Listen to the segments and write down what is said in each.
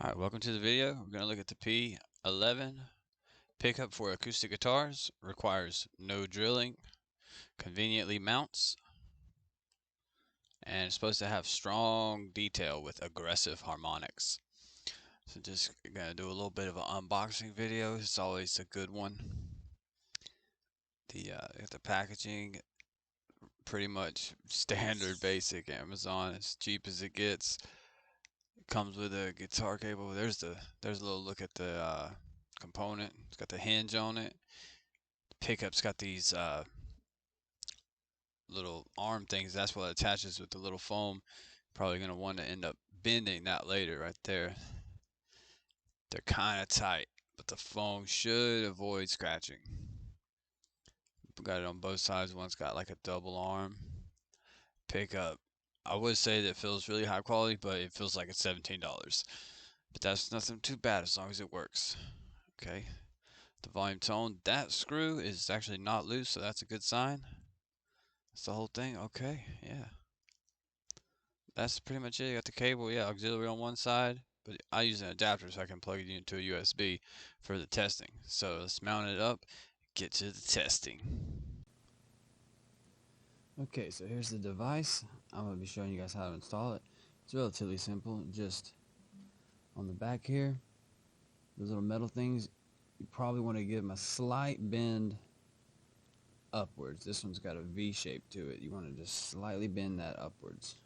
Alright, welcome to the video. We're going to look at the p-011 pickup for acoustic guitars. Requires no drilling, conveniently mounts, and it's supposed to have strong detail with aggressive harmonics. So just going to do a little bit of an unboxing video. It's always a good one. The packaging, pretty much standard basic Amazon, as cheap as it gets. Comes with a guitar cable. There's a little look at the component. It's got the hinge on it. The pickup's got these little arm things. That's what attaches with the little foam. Probably gonna want to end up bending that later right there. They're kind of tight, but the foam should avoid scratching. Got it on both sides. One's got like a double arm pickup. I would say that it feels really high quality, but it feels like it's $17. But that's nothing too bad as long as it works. Okay. The volume tone, that screw is actually not loose, so that's a good sign. That's the whole thing. Okay, yeah. That's pretty much it. You got the cable, yeah, auxiliary on one side, but I use an adapter so I can plug it into a USB for the testing. So let's mount it up, get to the testing. Okay, so here's the device. I'm going to be showing you guys how to install it. It's relatively simple. Just on the back here, those little metal things, you probably want to give them a slight bend upwards. This one's got a V shape to it. You want to just slightly bend that upwards.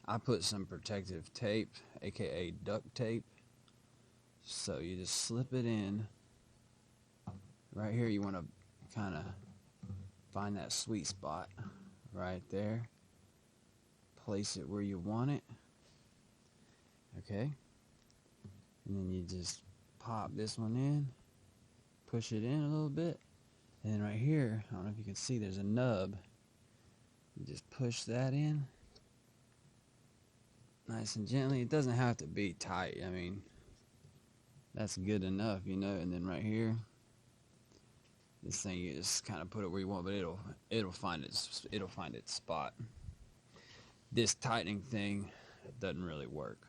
I put some protective tape, aka duct tape. So you just slip it in. Right here you want to kind of find that sweet spot right there. Place it where you want it. Okay. And then you just pop this one in. Push it in a little bit. And then right here, I don't know if you can see, there's a nub. You just push that in. Nice and gently. It doesn't have to be tight. I mean, that's good enough, you know. And then right here, this thing, you just kind of put it where you want, but it'll find its spot. This tightening thing doesn't really work.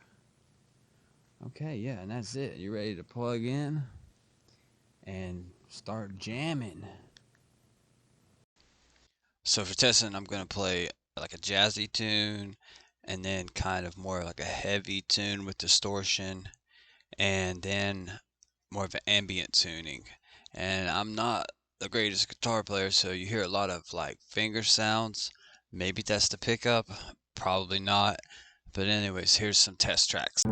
Okay, yeah, and that's it. You're ready to plug in and start jamming. So for testing, I'm gonna play like a jazzy tune, and then kind of more like a heavy tune with distortion, and then more of an ambient tuning. And I'm not the greatest guitar player, so you hear a lot of like finger sounds. Maybe that's the pickup, probably not. But anyways, here's some test tracks.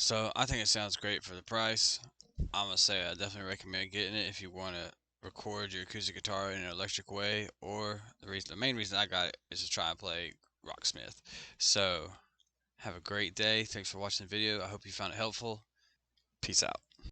So I think it sounds great for the price. I'm gonna say I definitely recommend getting it if you want to record your acoustic guitar in an electric way, or the main reason I got it is to try and play rocksmith. So have a great day. Thanks for watching the video. I hope you found it helpful. Peace out.